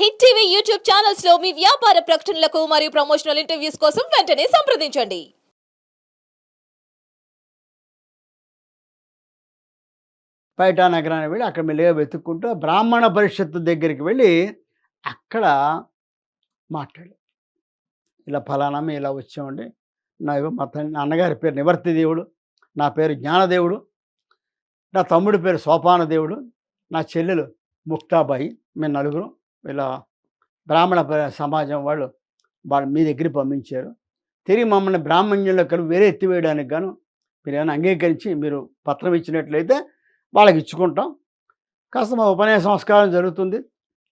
Hit TV YouTube channels లో మీ వ్యాపార ప్రకటనలకు మరియు ప్రమోషనల్ ఇంటర్వ్యూస్ కోసం వెంటనే సంప్రదించండి. పైటా నగరానికి వెళ్ళి అక్కడ మెల్లిగా వెతుక్కుంటూ బ్రాహ్మణ పరిషత్తు దగ్గరికి వెళ్ళి అక్కడ మాట్లాడాడు. ఇలా ఫలానా మేము ఇలా వచ్చామండి. మా నాన్నగారి పేరు నివర్తి దేవుడు, నా పేరు జ్ఞానదేవుడు, నా తమ్ముడి పేరు సోపాన దేవుడు, నా చెల్లెలు ముక్తాబాయి, మేము నలుగురం ఇలా బ్రాహ్మణ సమాజం వాళ్ళు మీ దగ్గరికి పంపించారు. తిరిగి మమ్మల్ని బ్రాహ్మణ్యంలో కలిపి వేరే ఎత్తివేయడానికి గాను మీరు ఏమైనా అంగీకరించి మీరు పత్రం ఇచ్చినట్లయితే వాళ్ళకి ఇచ్చుకుంటాం. కాస్త మా ఉపనయన సంస్కారం జరుగుతుంది,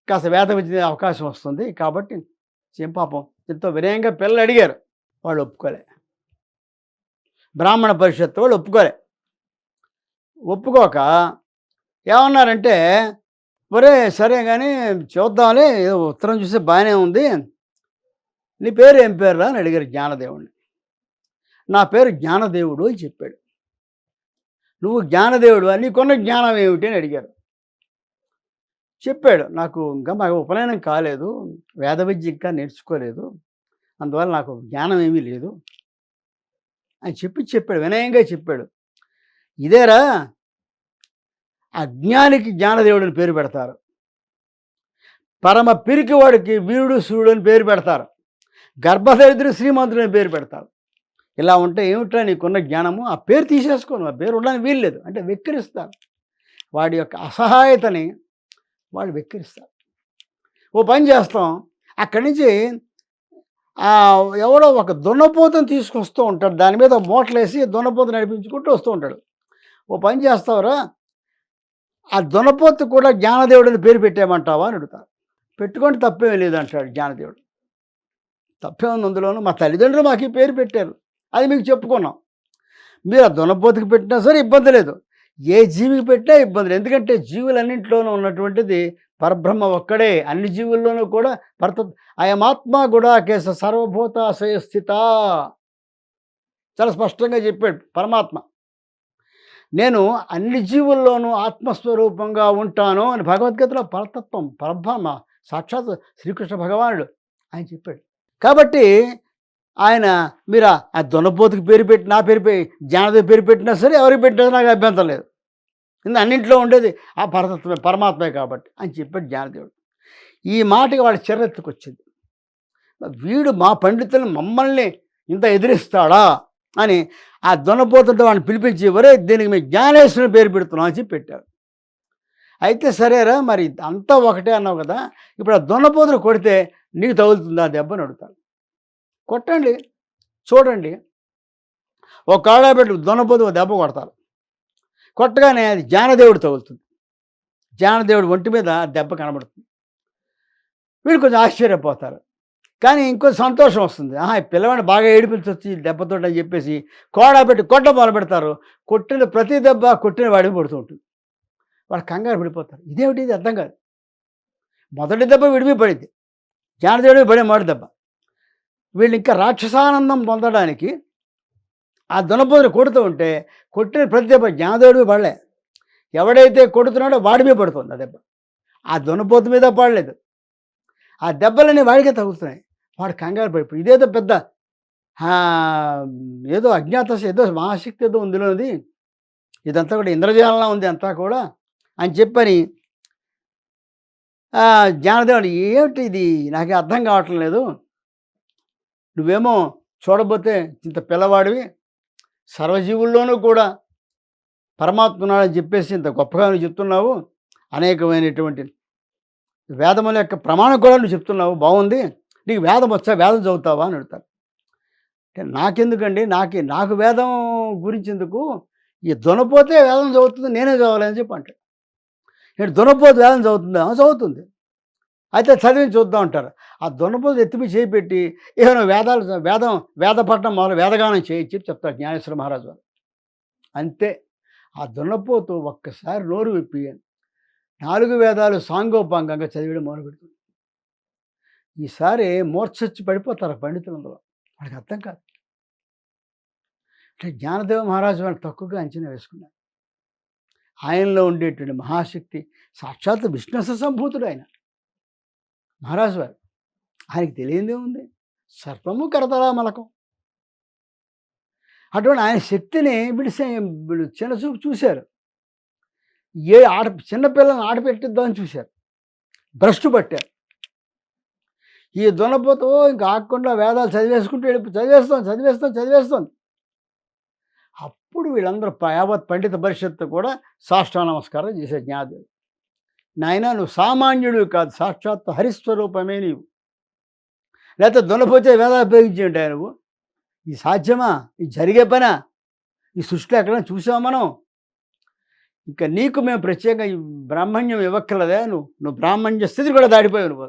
కాస్త వేద విద్య అవకాశం వస్తుంది. కాబట్టి ఏం పాపం ఎంతో వినయంగా పిల్లలు అడిగారు, వాళ్ళు ఒప్పుకోలే. బ్రాహ్మణ పరిషత్తు వాళ్ళు ఒప్పుకోక ఏమన్నారంటే, ఒరే సరే కానీ చూద్దాంలే, ఏదో ఉత్తరం చూస్తే బాగానే ఉంది, నీ పేరు ఏం పేరురా అని అడిగారు జ్ఞానదేవుడిని. నా పేరు జ్ఞానదేవుడు అని చెప్పాడు. నువ్వు జ్ఞానదేవుడు అని నీకున్న జ్ఞానం ఏమిటి అని అడిగారు. చెప్పాడు, నాకు ఇంకా మాకు ఉపనయనం కాలేదు, వేద విద్య ఇంకా నేర్చుకోలేదు, అందువల్ల నాకు జ్ఞానం ఏమీ లేదు అని చెప్పాడు, వినయంగా చెప్పాడు. ఇదేరా అజ్ఞానికి జ్ఞానదేవుడిని పేరు పెడతారు, పరమ పిరికివాడికి వీరుడు సూర్యుడు అని పేరు పెడతారు, గర్భదరిద్రుడు శ్రీమంతుడు అని పేరు పెడతారు. ఇలా ఉంటే ఏమిట్రా నీకున్న జ్ఞానము, ఆ పేరు తీసేసుకోను, ఆ పేరు ఉండడానికి వీల్లేదు అంటే వెక్కిరిస్తారు. వాడి యొక్క అసహాయతని వాళ్ళు వెక్కిరిస్తారు. ఓ పని చేస్తాం, అక్కడి నుంచి ఎవడో ఒక దున్నపోతుని తీసుకొస్తూ ఉంటాడు, దాని మీద మూటలేసి దున్నపోతు నడిపించుకుంటూ వస్తూ ఉంటాడు. ఓ పని చేస్తావురా, ఆ దున్నపోతు కూడా జ్ఞానదేవుడిని పేరు పెట్టేయమంటావా అని అడుగుతారు. పెట్టుకొని తప్పేమీ లేదు అంటాడు జ్ఞానదేవుడు. తప్పే ఉంది అందులోనూ, మా తల్లిదండ్రులు మాకు ఈ పేరు పెట్టారు, అది మీకు చెప్పుకున్నాం. మీరు ఆ దున్నపోతుకి పెట్టినా సరే ఇబ్బంది లేదు, ఏ జీవికి పెట్టినా ఇబ్బంది లేదు. ఎందుకంటే జీవులన్నింటిలోనూ ఉన్నటువంటిది పరబ్రహ్మ ఒక్కడే, అన్ని జీవుల్లోనూ కూడా అయమాత్మ గుడాకేశ సర్వభూతాశయ స్థిత చాలా స్పష్టంగా చెప్పాడు పరమాత్మ. నేను అన్ని జీవుల్లోనూ ఆత్మస్వరూపంగా ఉంటాను అని భగవద్గీతలో పరతత్వం పరబ్రహ్మ సాక్షాత్ శ్రీకృష్ణ భగవానుడు ఆయన చెప్పాడు. కాబట్టి ఆయన మీరు ఆ దున్నపోతుకి పేరు పెట్టి నా పేరు జ్ఞానదేవి పేరు పెట్టినా సరే ఎవరికి పెట్టినా నాకు అభ్యంతరం లేదు, ఎందుకంటే అన్నింటిలో ఉండేది ఆ పరతత్వమే పరమాత్మే కాబట్టి అని చెప్పాడు జ్ఞానదేవుడు. ఈ మాటకి వాడు చిరెత్తుకొచ్చింది, వీడు మా పండితులను మమ్మల్ని ఇంత ఎదిరిస్తాడా అని ఆ దున్నపోతుంటే వాడిని పిలిపించి, ఎవరే దీనికి మేము జ్ఞానేశ్వరుని పేరు పెడుతున్నాం అని చెప్పి పెట్టారు. అయితే సరేరా, మరి అంతా ఒకటే అన్నావు కదా, ఇప్పుడు ఆ దున్నపోతును కొడితే నీకు తగులుతుందా దెబ్బని అడుగుతారు. కొట్టండి చూడండి, ఒక కాళ్ళ పెట్టి దున్నపోతు దెబ్బ కొడతారు, కొట్టగానే అది జ్ఞానదేవుడు తగులుతుంది, జ్ఞానదేవుడు ఒంటి మీద దెబ్బ కనబడుతుంది. వీళ్ళు కొంచెం ఆశ్చర్యపోతారు, కానీ ఇంకో సంతోషం వస్తుంది. పిల్లవాడిని బాగా ఏడిపించవచ్చు దెబ్బతో అని చెప్పేసి కోడా పెట్టి కొట్ట మొదలు పెడతారు. కొట్టిన ప్రతి దెబ్బ కొట్టిన వాడికి పడుతూ ఉంటుంది. వాళ్ళు కంగారు పడిపోతారు, ఇదేమిటి ఇది అర్థం కాదు. మొదటి దెబ్బ విడిమి పడింది, జ్ఞానదేవుడికి పడే మొదటి దెబ్బ. వీళ్ళు ఇంకా రాక్షసానందం పొందడానికి ఆ దున్నపోతుని కొడుతూ ఉంటే కొట్టిన ప్రతి దెబ్బ జ్ఞానదేవుడికి పడలే, ఎవడైతే కొడుతున్నాడో వాడి మీద పడుతుంది ఆ దెబ్బ, ఆ దున్నపోతు మీద పడలేదు. ఆ దెబ్బలన్నీ వాడికే తగులుతున్నాయి. వాడు కంగారు పడిపోయి ఇదేదో పెద్ద ఏదో అజ్ఞాత ఏదో మహాశక్తి ఏదో ఉందిలోది, ఇదంతా కూడా ఇంద్రజాలంలా ఉంది అంతా కూడా అని చెప్పని జ్ఞానదేవుడు, ఏమిటి ఇది నాకు అర్థం కావటం లేదు, నువ్వేమో చూడబోతే ఇంత పిల్లవాడివి, సర్వజీవుల్లోనూ కూడా పరమాత్మ ఉన్నాడని చెప్పేసి ఇంత గొప్పగా నువ్వు చెప్తున్నావు, అనేకమైనటువంటి వేదముల యొక్క ప్రమాణం కూడా నువ్వు చెప్తున్నావు, బాగుంది, నీకు వేదం వచ్చా, వేదం చదువుతావా అని అడుగుతారు. అంటే నాకెందుకండి, నాకు వేదం గురించి ఎందుకు, ఈ దున్నపోతే వేదం చదువుతుంది, నేనే చదవాలని చెప్పి అంటాడు. నేను దున్నపోతే వేదం చదువుతుందా, చదువుతుంది, అయితే చదివి చూద్దాం అంటారు. ఆ దున్నపోతు ఎత్తిపి చేపెట్టి ఏమైనా వేదపట్నం మొదలు వేదగానం చెప్పి చెప్తారు జ్ఞానేశ్వర మహారాజు వారు. అంతే, ఆ దున్నపోతు ఒక్కసారి నోరు విప్పి 4 వేదాలు సాంగోపాంగంగా చదివడం మొదలుపెడుతుంది. ఈసారి మూర్ఛొచ్చి పడిపోతారు పండితులందరూ, వాళ్ళకి అర్థం కాదు. అంటే జ్ఞానదేవ మహారాజు వాళ్ళని తక్కువగా అంచనా వేసుకున్నారు. ఆయనలో ఉండేటువంటి మహాశక్తి సాక్షాత్ విష్ణు సంభూతుడు ఆయన. మహారాజు వారు. ఆయనకి తెలియందే ఉంది. సర్పము కరతలా మలకం. అటువంటి ఆయన శక్తిని వీళ్ళు చిన్నచూపు చూశారు. చిన్న పిల్లల్ని ఆడపెట్టిద్దామని చూశారు. భ్రష్టు పట్టారు. ఈ దున్నపోతూ ఇంక ఆగకుండా వేదాలు చదివేసుకుంటూ చదివేస్తోంది. అప్పుడు వీళ్ళందరూ యావత్ పండిత పరిషత్తు కూడా సాష్టాంగ నమస్కారం చేసే జ్ఞానులు. నాయనా నువ్వు సామాన్యుడివి కాదు, సాక్షాత్తు హరిస్వరూపమే నీవు. లేకపోతే దున్నపోతే వేదాలు ఉపయోగించేంటాయి నువ్వు. ఇది సాధ్యమా? ఇది జరిగే పనా? ఈ సృష్టిలో ఎక్కడైనా చూసావా మనం? ఇంకా నీకు మేము ప్రత్యేకంగా ఈ బ్రాహ్మణ్యం ఇవ్వక్కర్లేదా? నువ్వు బ్రాహ్మణ్య స్థితిని కూడా దాటిపోయావు నువ్వు.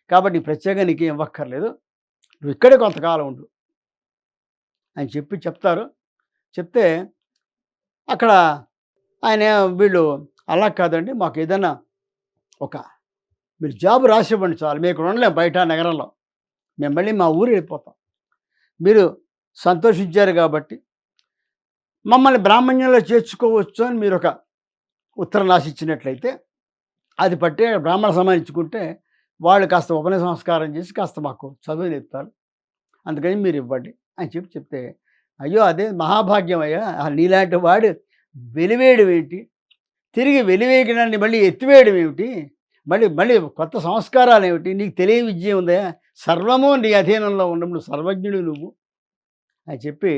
కాబట్టి ప్రత్యేకంగా నీకేం ఇవ్వక్కర్లేదు, నువ్వు ఇక్కడే కొంతకాలం ఉండు అని చెప్తారు. చెప్తే అక్కడ ఆయన వీళ్ళు అలా కాదండి, మాకు ఏదైనా మీరు జాబ్ రాసివ్వండి చాలు, మేము ఇక్కడ ఉండలేం బయట నగరంలో, మేము మళ్ళీ మా ఊరు వెళ్ళిపోతాం. మీరు సంతోషించారు కాబట్టి మమ్మల్ని బ్రాహ్మణ్యంలో చేర్చుకోవచ్చు అని మీరు ఒక ఉత్తరం రాసిచ్చినట్లయితే అది పట్టే బ్రాహ్మణ సమానించుకుంటే వాళ్ళు కాస్త ఉపనయన సంస్కారం చేసి కాస్త మాకు చదువు చెప్తారు, అందుకని మీరు ఇవ్వండి అని చెప్తే, అయ్యో అదే మహాభాగ్యం అయ్యా, నీలాంటి వాడు వెలివేయడం ఏంటి, తిరిగి వెలివేయడాన్ని మళ్ళీ ఎత్తివేయడం ఏమిటి, మళ్ళీ కొత్త సంస్కారాలు ఏమిటి, నీకు తెలియ విద్య ఉందా, సర్వము నీ అధీనంలో ఉన్నప్పుడు సర్వజ్ఞుడు నువ్వు అని చెప్పి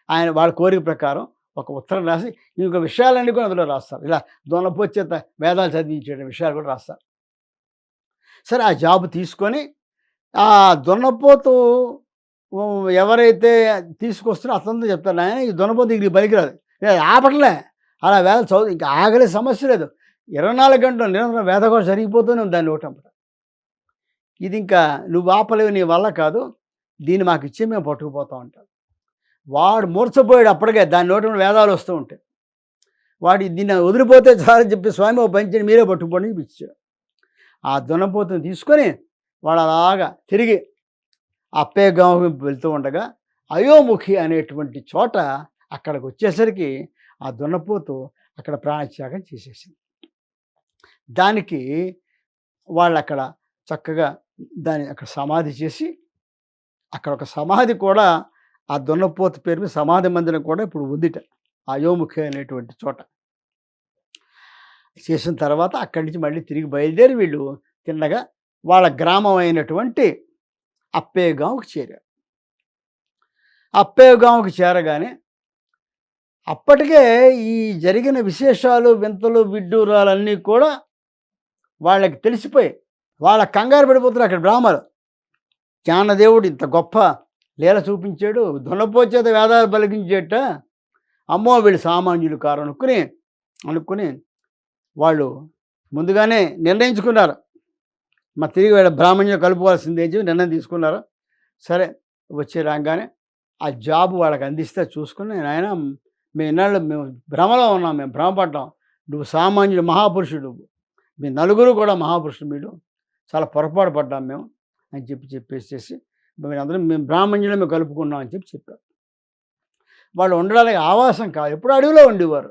ఆయన వాళ్ళ కోరిక ప్రకారం ఒక ఉత్తరం రాసి ఇంకొక విషయాలన్నీ కూడా అందులో రాస్తారు. ఇలా దొనపోచేత వేదాలు చదివించే విషయాలు కూడా రాస్తారు. సరే ఆ జాబ్ తీసుకొని ఆ దున్నపోతు ఎవరైతే తీసుకొస్తారో అతనితో చెప్తారు, నాయన ఈ దున్నపోతు ఇంక పనికిరాదు, ఆపట్లే అలా వేదాలు చదువు, ఇంకా ఆగలే సమస్య లేదు, 24 గంటలు నిరంతరం వేద కూడా జరిగిపోతూనే ఉంది దాన్ని ఒకటంపట. ఇది ఇంకా నువ్వు ఆపలేవు, నీ వల్ల కాదు, దీన్ని మాకు ఇచ్చి మేము పట్టుకుపోతాం అంటారు. వాడు మూర్చపోయాడు అప్పటికే, దాని నోటి వేదాలు వస్తూ ఉంటాయి. వాడు దీన్ని వదిలిపోతే చాలని చెప్పి స్వామి ఓ పంచిని మీరే పట్టుకుపోండి ఇచ్చాడు. ఆ దున్నపోతుని తీసుకొని వాడు అలాగా తిరిగి అప్పేగాం వెళ్తూ ఉండగా అయోముఖి అనేటువంటి చోట అక్కడికి వచ్చేసరికి ఆ దున్నపోతు అక్కడ ప్రాణత్యాగం చేసేసింది. దానికి వాళ్ళు అక్కడ చక్కగా దాన్ని అక్కడ సమాధి చేసి, అక్కడ ఒక సమాధి కూడా ఆ దున్నపోతు పేరు మీద సమాధి మందిరం కూడా ఇప్పుడు ఉందిట అయోముఖి అనేటువంటి చోట. చేసిన తర్వాత అక్కడి నుంచి మళ్ళీ తిరిగి బయలుదేరి వీళ్ళు తిన్నగా వాళ్ళ గ్రామం అయినటువంటి అప్పేగాంకి చేరారు. అప్పేగాంకి చేరగానే అప్పటికే ఈ జరిగిన విశేషాలు, వింతలు, విడ్డూరాలన్నీ కూడా వాళ్ళకి తెలిసిపోయి వాళ్ళ కంగారు పడిపోతున్నారు. అక్కడ బ్రాహ్మలు జ్ఞానదేవుడు ఇంత గొప్ప లీల చూపించాడు, దున్నపోచేత వేదాలు పలికించేట, అమ్మో వీళ్ళు సామాన్యులు కారు అనుకుని వాళ్ళు ముందుగానే నిర్ణయించుకున్నారు, తిరిగి వీళ్ళ బ్రాహ్మణ్యం కలుపుకోవాల్సిందే అని చెప్పి నిర్ణయం తీసుకున్నారు. సరే వచ్చి రాగానే ఆ జాబ్ వాళ్ళకి అందిస్తే చూసుకుని, నాయన మేము భ్రమలో ఉన్నాం, మేము భ్రమపడ్డాం, నువ్వు సామాన్యుడు మహాపురుషుడు, మీ నలుగురు కూడా మహాపురుషుడు, మీరు చాలా పొరపాటు పడ్డాం మేము అని చెప్పేసి మీరందరూ మేము బ్రాహ్మణ్యులు మేము కలుపుకున్నాం అని చెప్పారు. వాళ్ళు ఉండడానికి ఆవాసం కాదు, ఎప్పుడు అడవిలో ఉండేవారు,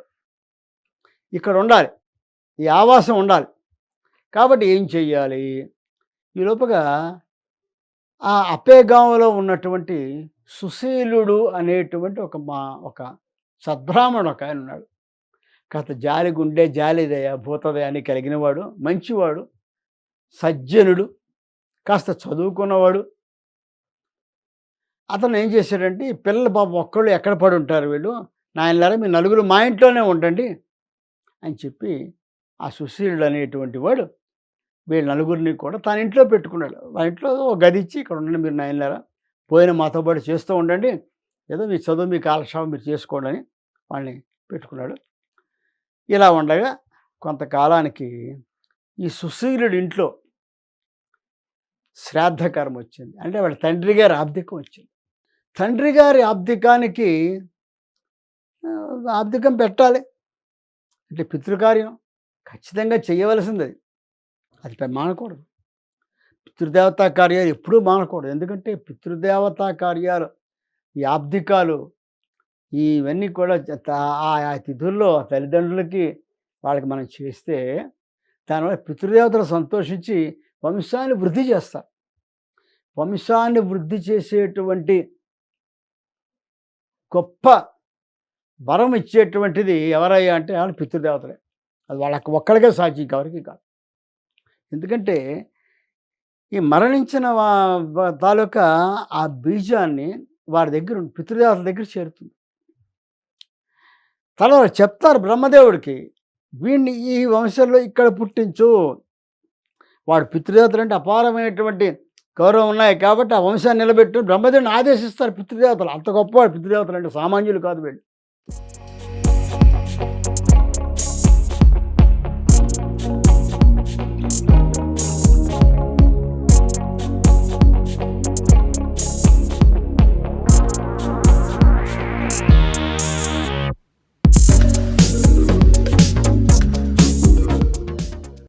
ఇక్కడ ఉండాలి, ఈ ఆవాసం ఉండాలి. కాబట్టి ఏం చెయ్యాలి? ఈ లోపుగా ఆ అప్పేగాంలో ఉన్నటువంటి సుశీలుడు అనేటువంటి ఒక సద్బ్రాహ్మణుడు ఒక ఆయన ఉన్నాడు. కాస్త జాలి గుండె, జాలిదయ, భూతదయాన్ని కలిగినవాడు, మంచివాడు, సజ్జనుడు, కాస్త చదువుకున్నవాడు. అతను ఏం చేశాడంటే, పిల్లలు పాపం ఒక్కళ్ళు ఎక్కడ పడి ఉంటారు వీళ్ళు, నాయనలారా మీ నలుగురు మా ఇంట్లోనే ఉండండి అని చెప్పి ఆ సుశీలుడు అనేటువంటి వాడు వీళ్ళ నలుగురిని కూడా తన ఇంట్లో పెట్టుకున్నాడు. వాళ్ళ ఇంట్లో ఒక గది ఇచ్చి, ఇక్కడ ఉండండి మీరు నాయనలారా, పోయిన మాతో పాటు చేస్తూ ఉండండి, ఏదో మీ చదువు మీ కాలక్షేమం మీరు చేసుకోండి అని వాళ్ళని పెట్టుకున్నాడు. ఇలా ఉండగా కొంతకాలానికి ఈ సుశీలుడి ఇంట్లో శ్రాద్ధకర్మ వచ్చింది. అంటే వాళ్ళ తండ్రి గారి ఆబ్దికం వచ్చింది. తండ్రి గారి ఆబ్దికానికి ఆబ్దికం పెట్టాలి అంటే పితృకార్యం ఖచ్చితంగా చేయవలసింది, అది మానకూడదు. పితృదేవతా కార్యాలు ఎప్పుడూ మానకూడదు. ఎందుకంటే పితృదేవతా కార్యాలు, ఈ ఆబ్దికాలు, ఇవన్నీ కూడా ఆ తిథుల్లో తల్లిదండ్రులకి వాళ్ళకి మనం చేస్తే దానివల్ల పితృదేవతలు సంతోషించి వంశాన్ని వృద్ధి చేస్తారు. వంశాన్ని వృద్ధి చేసేటువంటి గొప్ప వరం ఇచ్చేటువంటిది ఎవరయ్యా అంటే వాళ్ళు పితృదేవతలే. అది వాళ్ళకి ఒక్కడికే సాధ్యం, ఇంకెవరికి కాదు. ఎందుకంటే ఈ మరణించిన తాలూకా ఆ బీజాన్ని వారి దగ్గర పితృదేవతల దగ్గర చేరుతుంది. తర్వాత చెప్తారు బ్రహ్మదేవుడికి, వీడిని ఈ వంశంలో ఇక్కడ పుట్టించు. వాడు పితృదేవతలు అంటే అపారమైనటువంటి గౌరవం ఉన్నాయి కాబట్టి ఆ వంశాన్ని నిలబెట్టు బ్రహ్మదేవుని ఆదేశిస్తారు పితృదేవతలు. అంత గొప్పవాడు పితృదేవతలు అంటే, సామాన్యులు కాదు వీళ్ళు.